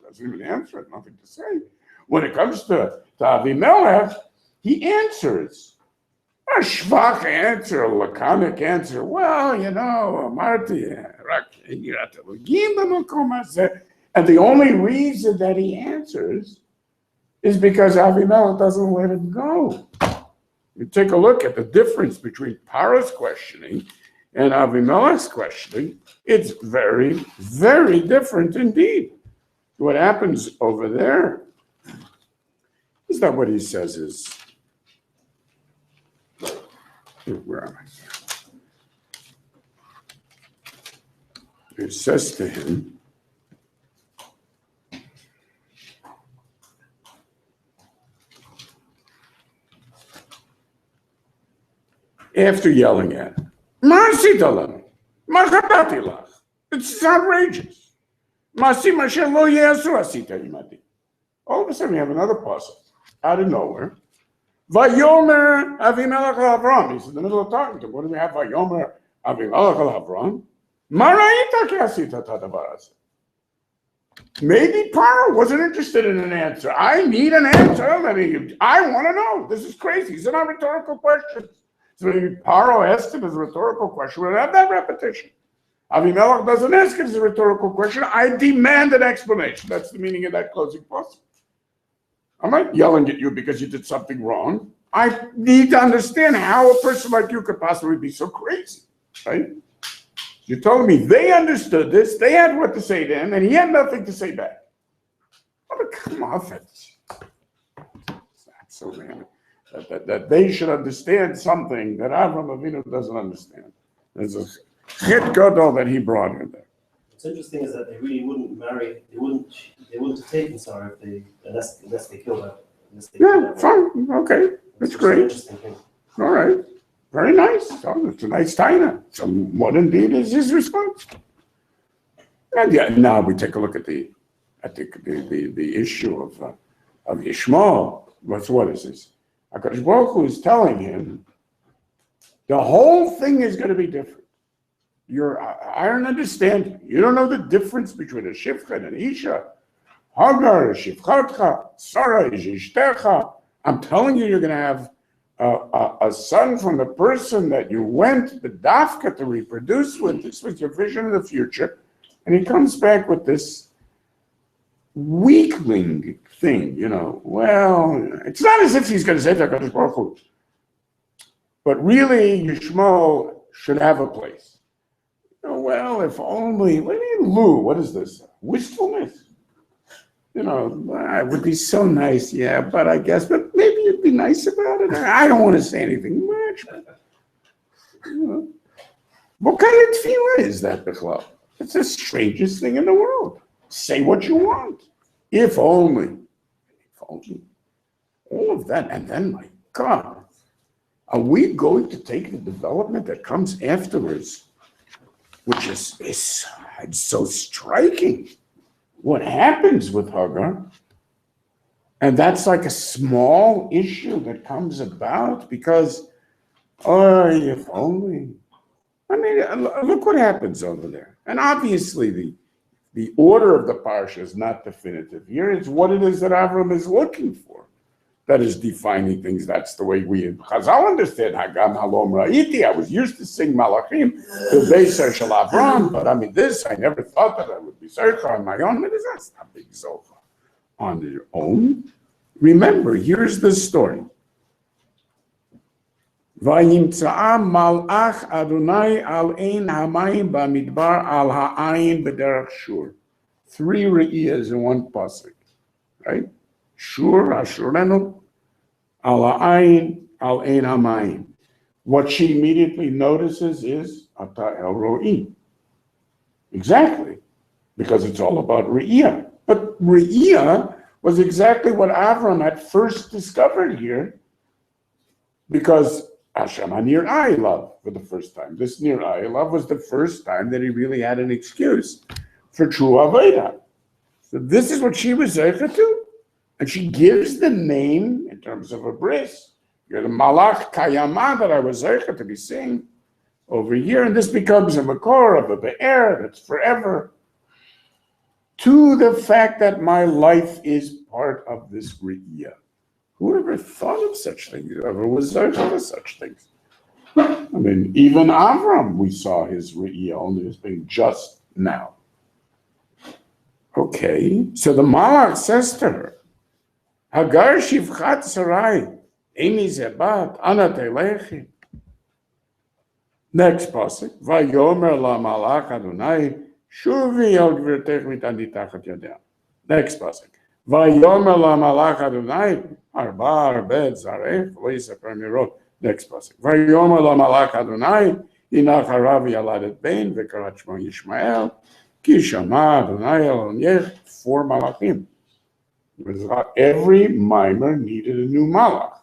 doesn't even answer it, nothing to say. When it comes to Avimelech, he answers. A shvach answer, a laconic answer. Well, Marty, and the only reason that he answers is because Avimelech doesn't let him go. You take a look at the difference between Paro's questioning and Avimelech's questioning. It's very, very different indeed. What happens over there is that what he says is, where am I? It says to him, after yelling at him, it's outrageous. All of a sudden, we have another puzzle out of nowhere. Vayomer Avimelech Avram. He's in the middle of talking to him. What do we have? Vayomer Avimelech Avram. Maybe Paro wasn't interested in an answer. I need an answer. I want to know. This is crazy. These are not rhetorical questions. So Paro asked him as a rhetorical question. We don't have that repetition. Avimelech doesn't ask it as a rhetorical question. I demand an explanation. That's the meaning of that closing puzzle. I'm not yelling at you because you did something wrong. I need to understand how a person like you could possibly be so crazy, right? You told me they understood this, they had what to say to him, and he had nothing to say back. Oh, but come on, it's absolutely that they should understand something that Avram Avinu doesn't understand. There's a chit gadol that he brought in there. What's interesting is that they really wouldn't marry. They wouldn't have taken Sarah unless they killed her. Fine, okay, that's great. Interesting thing. All right, very nice. Oh, it's a nice taina. So what indeed is his response? And now we take a look at the issue of Yishmael. what is this? HaKadosh Baruch Hu is telling him, the whole thing is going to be different. I don't understand. You don't know the difference between a shivcha and an isha. Hagar, shivchatcha, Sarah, ishhtecha. I'm telling you, you're going to have a son from the person that you went the dafka to reproduce with. This was your vision of the future. And he comes back with this weakling thing, Well, it's not as if he's going to say to HaKadosh Baruch Hu, but really, Yishmael should have a place. Well, if only, what do you mean, Lou? What is this? Wistfulness? It would be so nice, yeah, but I guess, but maybe you'd be nice about it. I don't want to say anything much, but, what kind of tefillah is that, Bichlal? It's the strangest thing in the world. Say what you want. If only. All of that, and then, my God, are we going to take the development that comes afterwards, which is so striking? What happens with Hagar? And that's like a small issue that comes about because, if only. I mean, look what happens over there. And obviously the order of the parsha is not definitive here. It's what it is that Avram is looking for that is defining things. That's the way we in Chazal understand Hagam Halom Ra'iti. I was used to sing Malachim to Beisar Shel Avram, but I mean I never thought that I would be Zercha on my own. But that's not big Zocha on your own. Remember, here's the story. Vayimtza'a malach Adonai al ein hamayim bamidbar al ha'ayin b'derech shur. 3 re'iyas in one pasuk, right? Shur, Ashurenu, al ha'ayin, al ein hamayim. What she immediately notices is ata el ro'i. Exactly, because it's all about re'iyah. But re'iyah was exactly what Avram had first discovered here, because Hashem Nir love for the first time. This Nir love was the first time that he really had an excuse for true Avodah. So this is what she was zeicha to. And she gives the name in terms of a bris. You're the Malach Kayama that I was zeicha to be seeing over here. And this becomes a makor of a be'er that's forever. To the fact that my life is part of this re'iyah. Who ever thought of such things? Who ever was zeicha to such things? I mean, even Avram, we saw his re'iyah only as being just now. Okay, so the Malach says to her, Hagar shivchat sarai, emi zebat, ana telechi. Next pasuk, vayomer la malach Adonai, shuvi el gvirtech mitani tachat yadeh. Next pasuk, vayomer la malach Adonai, arba arbed zarech, lo yisaper mirot. Next pasuk, vayomer la malach Adonai, inach harav yaladet bein, vekarat shmo Yishmael, ki shama Adonai el Lech, 4 malachim. Every mimer needed a new malach.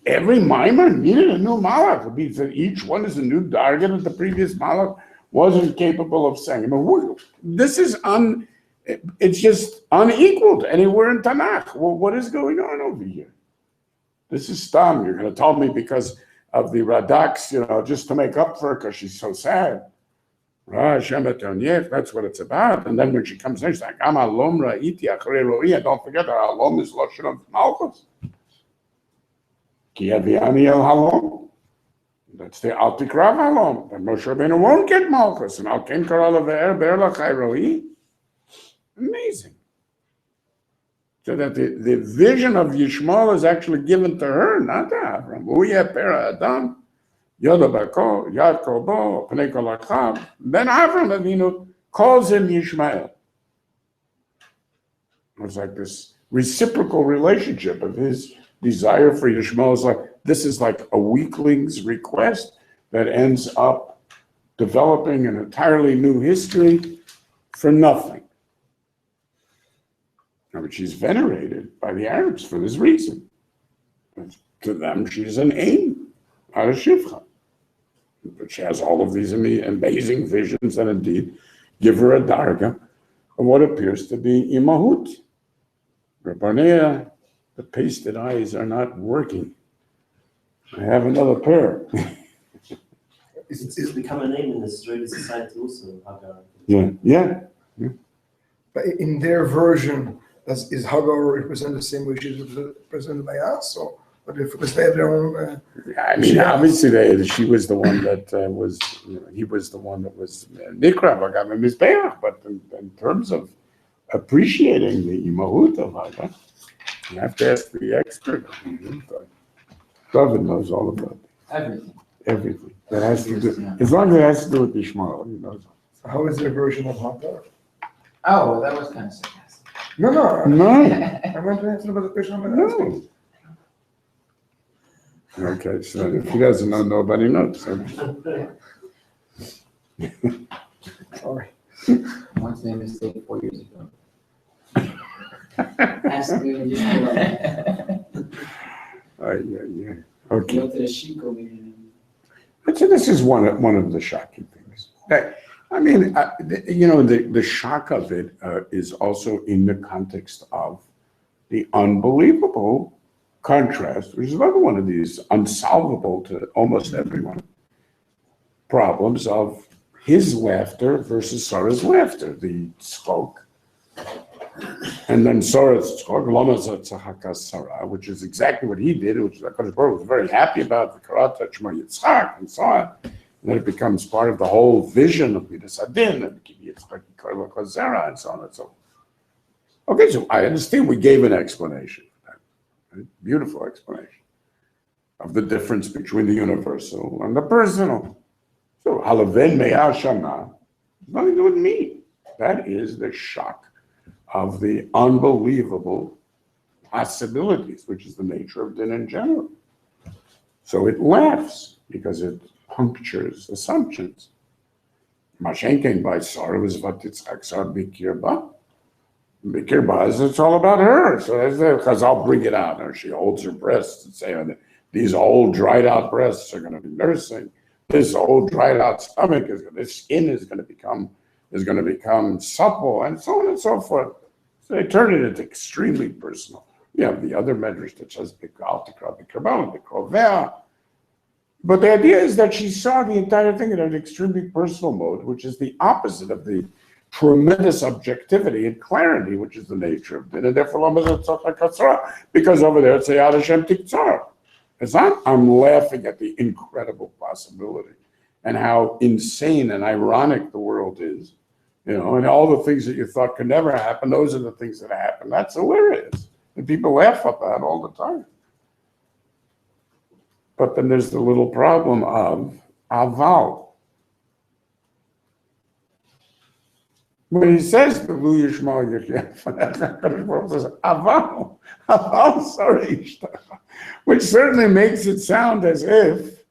Every mimer needed a new malach. It means that each one is a new darga that the previous malach wasn't capable of saying. I mean, this is it's just unequaled anywhere in Tanakh. Well, what is going on over here? This is Stam. You're going to tell me because of the Radak's, just to make up for it because she's so sad. That's what it's about. And then when she comes in, she's like, don't forget that Alom is Lashon of Malchus. Ki yaviani el Halom. That's the Altikrav Halom. But Moshe Rabbeinu won't get Malchus. And Al-Ken Karal Ve'er Be'er Lachai Ro'i. Amazing. So that the vision of Yishmael is actually given to her, not to Avram. Uye Pera Adam. Then Avram Avinu calls him Yishmael. It's like this reciprocal relationship of his desire for Yishmael. This is like a weakling's request that ends up developing an entirely new history for nothing. But she's venerated by the Arabs for this reason. To them, she's an aim, not a shivcha. But she has all of these amazing visions that indeed give her a darga of what appears to be imahut. Barnea, the pasted eyes are not working. I have another pair. It's become a name in the Israeli society also, Hagar. Yeah. But in their version, is Hagar represented the same way she's represented by us, or because they have their own? I mean, obviously, she was the one that was, he was the one that was Nikra, but in terms of appreciating the imahut of Hagar, you have to ask the expert. David knows all about it. Everything. That has to do, as long as it has to do with Ishmael, he knows. How is their version of Hagar? Oh, well, that was kind of sarcastic. No. No, I want to answer about the question I'm asking. no. Okay, so if he doesn't know, nobody knows. Sorry. Once made a mistake 4 years ago. Ask me when you Yeah. Okay. go to the Shiko meeting. So this is one of the shocking things. I mean, the shock of it is also in the context of the unbelievable contrast, which is another one of these unsolvable to almost everyone problems of his laughter versus Sarah's laughter, the tzchok. And then Sarah's tzchok, Lama Tzachaka Sarah, which is exactly what he did, which HaKadosh Baruch was very happy about, the Karata Shema Yitzchak, and so on. And then it becomes part of the whole vision of Midas Adin, and Yitzchak Karla Chazera, and so on and so on. Okay, so I understand we gave an explanation for that, a beautiful explanation of the difference between the universal and the personal. So Halaven Me'ah Shana, nothing to do with me. That is the shock of the unbelievable possibilities, which is the nature of din in general. So it laughs because it punctures assumptions. Mashenken by Sarah was Vatitzchak Sar Bikirba. Bikirba is it's all about her. So that's it, because I'll bring it out. Or she holds her breasts and say, these old dried out breasts are going to be nursing. This old dried out stomach this skin is going to become supple, and so on and so forth. So they turn it into extremely personal. You have the other medrash that says Bikal Tikra Bikirba, Bikrovea. But the idea is that she saw the entire thing in an extremely personal mode, which is the opposite of the tremendous objectivity and clarity, which is the nature of din. And therefore, because over there it's a Yad Hashem Tiktzar. It's not, I'm laughing at the incredible possibility and how insane and ironic the world is, and all the things that you thought could never happen, those are the things that happen. That's hilarious. And people laugh at that all the time. But then there's the little problem of aval. When he says the Lu Yishmael Yechef, says aval, sorry, which certainly makes it sound as if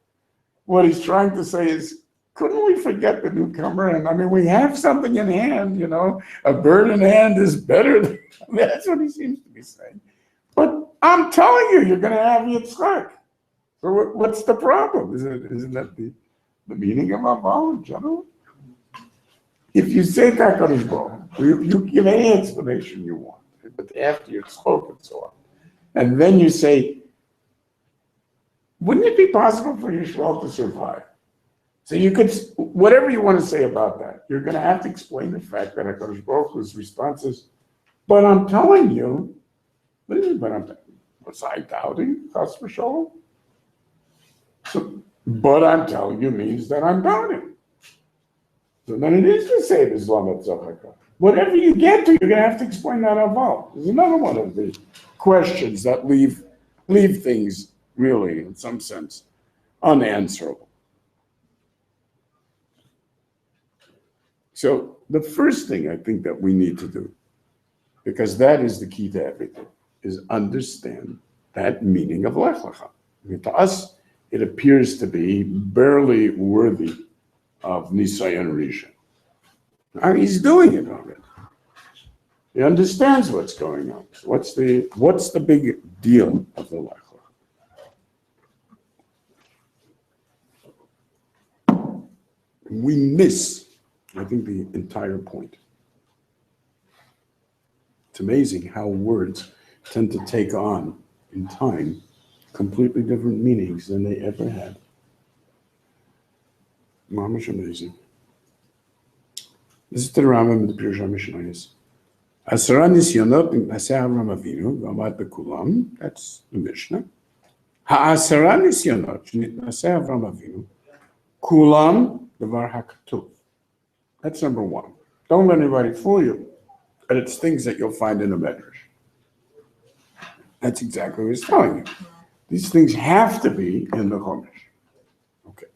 what he's trying to say is, couldn't we forget the newcomer? And I mean, we have something in hand, a bird in hand is better than, that's what he seems to be saying. But I'm telling you, you're going to have Yitzchak. So what's the problem? Isn't that the meaning of aval in general? If you say HaKadosh Baruch Hu, you give any explanation you want, but after you've spoken so on, and then you say, wouldn't it be possible for Yishmael to survive? So you could, whatever you want to say about that, you're going to have to explain the fact that HaKadosh Baruch Hu's response is, but I'm telling you, what is it, but I'm telling you? Was I doubting? Chas v'sholom? So, but I'm telling you means that I'm doubting. So then it is the same as Lama Tzachaka. Whatever you get to, you're going to have to explain that aval. There's another one of the questions that leave things really, in some sense, unanswerable. So the first thing I think that we need to do, because that is the key to everything, is understand that meaning of Lech Lecha. I mean, to us, it appears to be barely worthy of Nisayon Rishon. Now he's doing it already. He understands what's going on. So what's the big deal of the Lech Lecha? We miss, I think, the entire point. It's amazing how words tend to take on, in time, completely different meanings than they ever had. Mamish amazing. This is the Rambam in the Pirush HaMishnayos. Asara nisyonot nitnaseh Avram Avinu v'amad bekulam. That's the Mishnah. Ha'asara nisyonot nitnaseh Avram Avinu kulam devar hakatuv. That's number one. Don't let anybody fool you. But it's things that you'll find in the Medrash. That's exactly what he's telling you. These things have to be in the Chumash. Okay.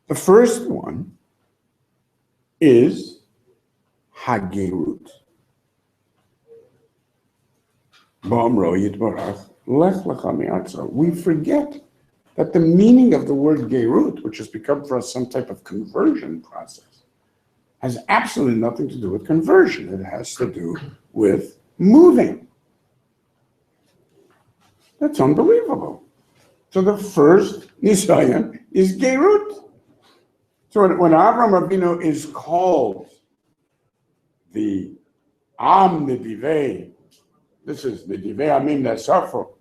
The first one is Hagerut. Ba'amro yitbarach lech lecha mi'atzo. We forget that the meaning of the word Gerut, which has become for us some type of conversion process, has absolutely nothing to do with conversion. It has to do with moving. That's unbelievable. So the first Nisayan is Gerut. So when Avram Avinu is called the Am Nedivei, this is Nedivei Amim Nasafu.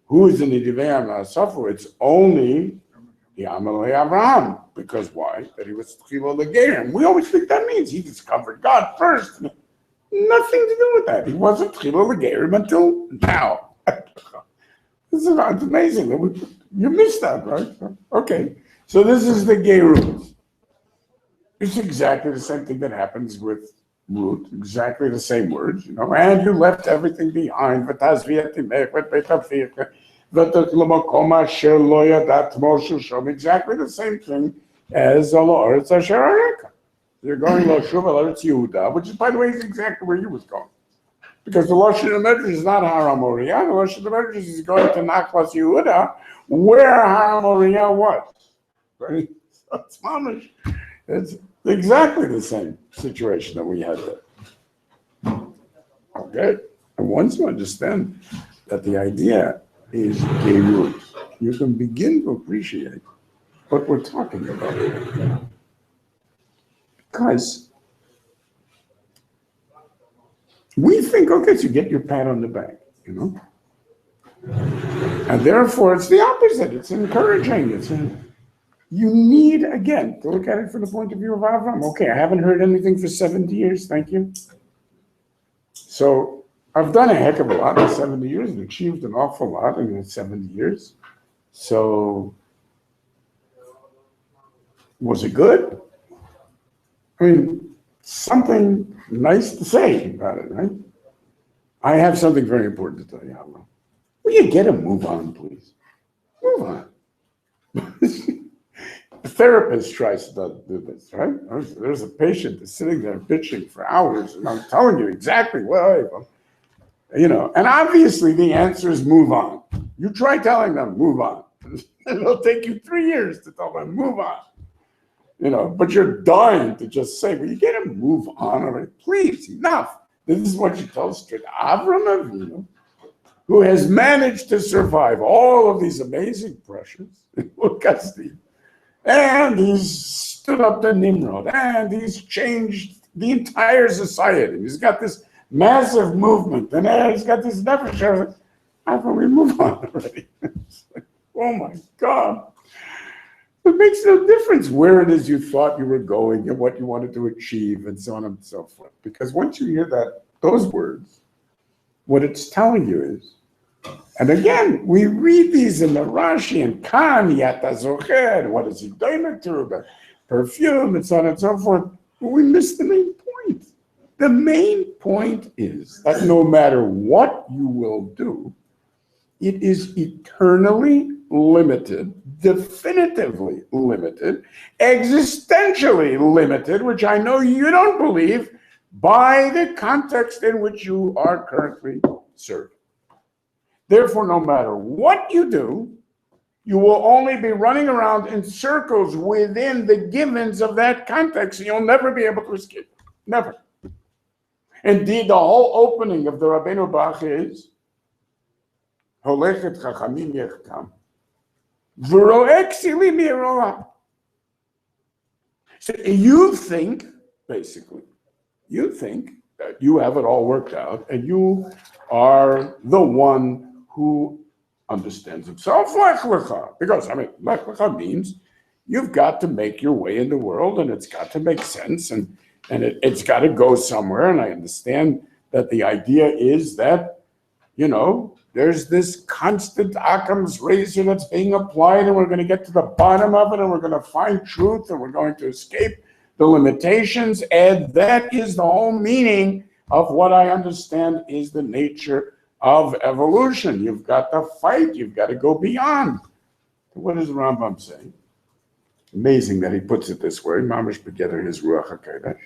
Who is the Nedivei Am Nasafu? It's only the Amalei Abraham. Because why? That he was Tchilo Legerim. We always think that means he discovered God first. Nothing to do with that. He wasn't Tchilo Legerim until now. It's amazing. You missed that, right? Okay. So this is the Gerut. It's exactly the same thing that happens with root, exactly the same words, and you left everything behind. Exactly the same thing as La'aretz Asher Areka. You're going La'shuv La'aretz Yehuda, which is, by the way, is exactly where you was going. Because the Lashon Medrash is not Har HaMoriah. The Lashon Medrash is going to Nachlas Yehuda, where Har HaMoriah was. Right? So it's mamish. It's exactly the same situation that we had there. Okay? And once you understand that the idea is Gerut, you can begin to appreciate what we're talking about here. Because we think, okay, so you get your pat on the back, And therefore, it's the opposite. It's encouraging. You need, again, to look at it from the point of view of Avram. Okay, I haven't heard anything for 70 years, thank you. So I've done a heck of a lot in 70 years and achieved an awful lot in 70 years. So was it good? I mean, something nice to say about it, right? I have something very important to tell you, Avram. Will you get a move on, please? Move on. A therapist tries to do this, right? There's a patient that's sitting there bitching for hours, and I'm telling you exactly what, and obviously the answer is move on. You try telling them, move on. It'll take you 3 years to tell them, move on. But you're dying to just say, will you get a move on already? Please, enough. This is what you tell straight Avram Avinu, who has managed to survive all of these amazing pressures, and he's stood up to Nimrod, and he's changed the entire society. He's got this massive movement, and he's got this nefesh. How can we move on already? It's like, oh my God. It makes no difference where it is you thought you were going and what you wanted to achieve and so on and so forth. Because once you hear those words, what it's telling you is, and again, we read these in the Rashi and Kan, Yata Zocher, what is he doing to the perfume and so on and so forth. But we miss the main point. The main point is that no matter what you will do, it is eternally limited, definitively limited, existentially limited, which I know you don't believe, by the context in which you are currently serving. Therefore, no matter what you do, you will only be running around in circles within the givens of that context, and you'll never be able to escape. Never. Indeed, the whole opening of the Rabbeinu Bach is Holechet Chachamim Yechtam V'ro'eh Ksilim Yeroah. So you think that you have it all worked out, and you are the one who understands himself. Lech Lecha. Because, I mean, Lech Lecha means you've got to make your way in the world, and it's got to make sense, and it's got to go somewhere. And I understand that the idea is that, you know, there's this constant Occam's razor that's being applied, and we're going to get to the bottom of it, and we're going to find truth, and we're going to escape the limitations. And that is the whole meaning of what I understand is the nature of evolution. You've got to fight. You've got to go beyond. What does the Rambam say? Amazing that he puts it this way. Mamash begetter his Ruach HaKodesh.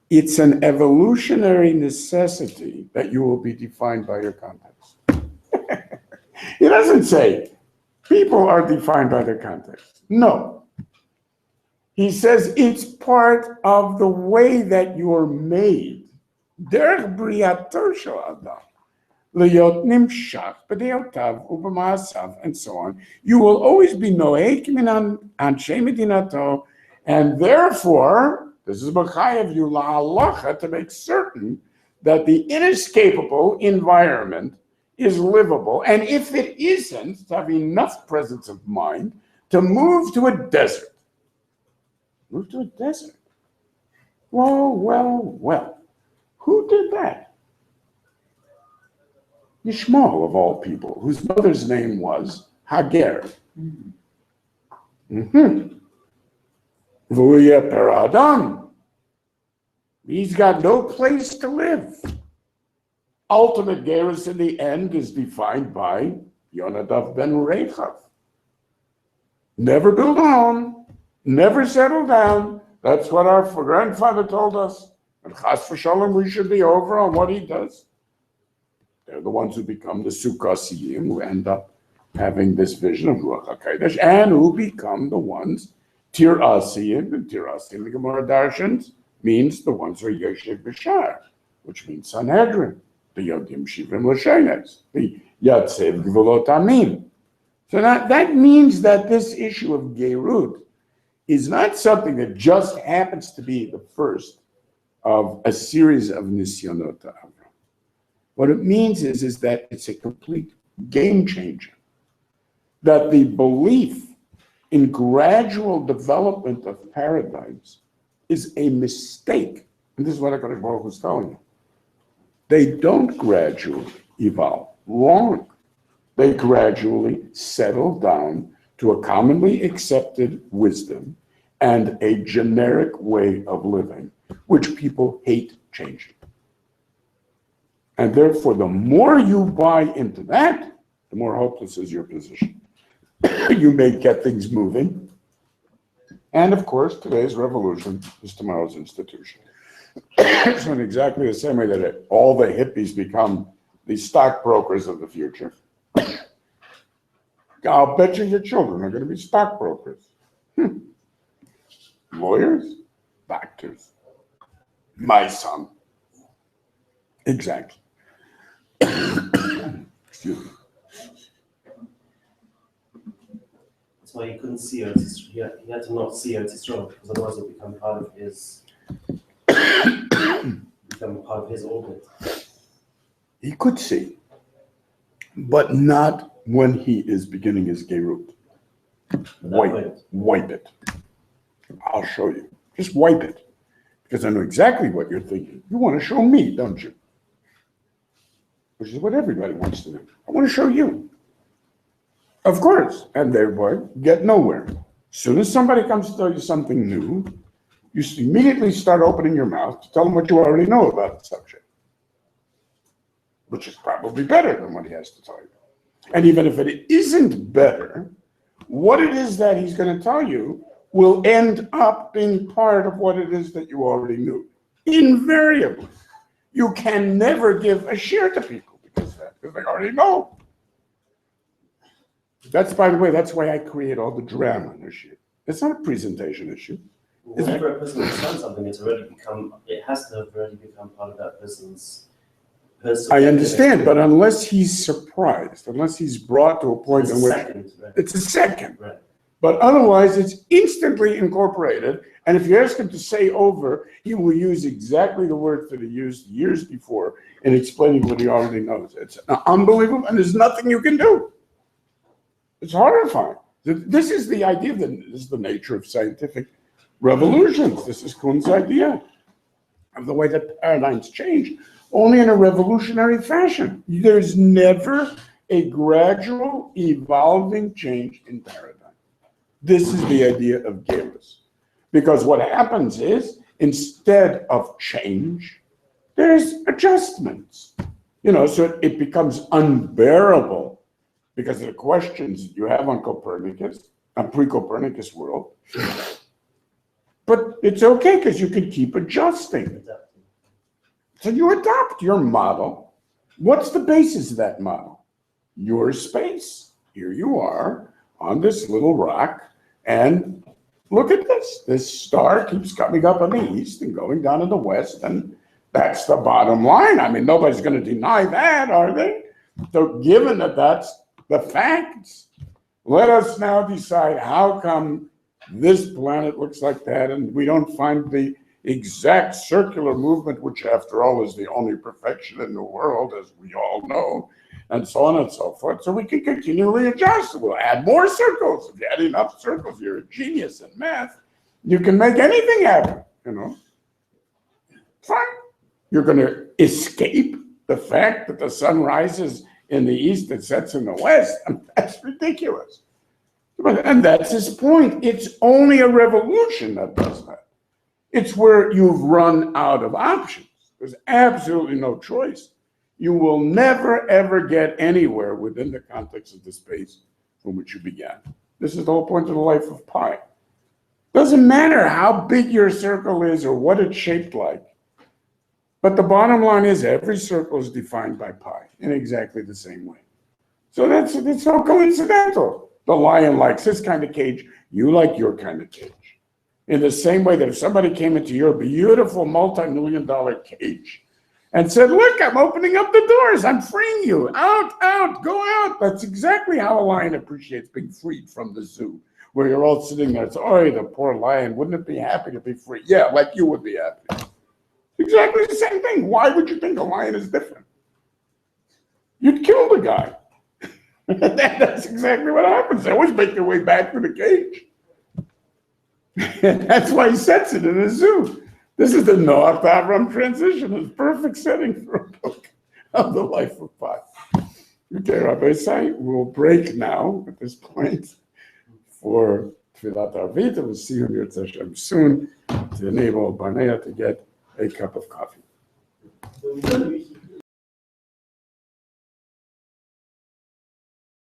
It's an evolutionary necessity that you will be defined by your context. He doesn't say people are defined by their context. No. He says it's part of the way that you're made. Derech briato shel adam. L'yot nimshach b'deotav u'b'ma'asav, and so on. You will always be noek min anshei medinato, and therefore, this is b'chayev you la'alacha to make certain that the inescapable environment is livable, and if it isn't, to have enough presence of mind to move to a desert. Move to a desert. Well. Who did that? Yishmael, of all people, whose mother's name was Hagar. V'uya peradam. He's got no place to live. Ultimate gerus in the end is defined by Yonadav ben Rechav. Never build a home, never settle down. That's what our grandfather told us. And chas v'shalom, we should be over on what he does. They're the ones who become the Sukkasiyim, who end up having this vision of Ruach HaKodesh, and who become the ones, Tirasiyim, and Tirasiyim, the Gemara Darshans, means the ones who are Yeshiv B'Shar, which means Sanhedrin, the Yodim Shivim L'Shenes, the Yatsev Gvulot Amin. So that means that this issue of Gerut is not something that just happens to be the first of a series of Nisyonot Avram. What it means is that it's a complete game changer. That the belief in gradual development of paradigms is a mistake. And this is what HaKadosh Baruch Hu is telling you. They don't gradually evolve. Wrong. They gradually settle down to a commonly accepted wisdom and a generic way of living, which people hate changing. And therefore, the more you buy into that, the more hopeless is your position. You may get things moving. And of course, today's revolution is tomorrow's institution. So in exactly the same way that all the hippies become the stockbrokers of the future, I'll bet you your children are going to be stockbrokers. Lawyers, doctors. My son. Exactly. Excuse me. That's why he couldn't see Eretz Yisrael. He had to not see Eretz Yisrael, because otherwise it would become part of his orbit. He could see, but not when he is beginning his Gerut. Wipe it. I'll show you. Just wipe it. Because I know exactly what you're thinking. You want to show me, don't you? Which is what everybody wants to do. I want to show you. Of course. And therefore, get nowhere. As soon as somebody comes to tell you something new, you immediately start opening your mouth to tell them what you already know about the subject. Which is probably better than what he has to tell you. And even if it isn't better, what it is that he's going to tell you will end up being part of what it is that you already knew. Invariably. You can never give a share to people because they already know. That's, by the way, that's why I create all the drama in this shit. It's not a presentation issue. Whenever a person has done something, it has to have already become part of that person's I understand, but unless he's surprised, unless he's brought to a point in which it's a second. Right. But otherwise, it's instantly incorporated. And if you ask him to say over, he will use exactly the words that he used years before in explaining what he already knows. It's unbelievable, and there's nothing you can do. It's horrifying. This is the idea, this is the nature of scientific revolutions. This is Kuhn's idea of the way that paradigms change, only in a revolutionary fashion. There's never a gradual, evolving change in paradigm. This is the idea of Gales. Because what happens is, instead of change, there's adjustments. So it becomes unbearable because of the questions you have on Copernicus, on pre-Copernicus world. But it's okay because you can keep adjusting. So you adopt your model. What's the basis of that model? Your space. Here you are on this little rock, and look at this. This star keeps coming up in the east and going down in the west, and that's the bottom line. I mean, nobody's going to deny that, are they? So given that that's the facts, let us now decide how come this planet looks like that, and we don't find the exact circular movement, which after all is the only perfection in the world, as we all know, and so on and so forth. So we can continually adjust. We'll add more circles. If you add enough circles, you're a genius in math. You can make anything happen, Fine. You're going to escape the fact that the sun rises in the east and sets in the west. That's ridiculous. And that's his point. It's only a revolution that does that. It's where you've run out of options. There's absolutely no choice. You will never, ever get anywhere within the context of the space from which you began. This is the whole point of the life of pi. Doesn't matter how big your circle is or what it's shaped like. But the bottom line is every circle is defined by pi in exactly the same way. So it's so coincidental. The lion likes his kind of cage. You like your kind of cage. In the same way that if somebody came into your beautiful multi-million-dollar cage and said, look, I'm opening up the doors. I'm freeing you. Out, out, go out. That's exactly how a lion appreciates being freed from the zoo, where you're all sitting there. It's, oh, the poor lion. Wouldn't it be happy to be free? Yeah, like you would be happy. Exactly the same thing. Why would you think a lion is different? You'd kill the guy. That's exactly what happens. They always make their way back to the cage. That's why he sets it in a zoo. This is the Noach to Avram transition. It's a perfect setting for a book of the life of pi. Okay, Rabbi Say, we'll break now at this point for Tfilat Arvit. We'll see you in your Hashem soon to enable Barnea to get a cup of coffee.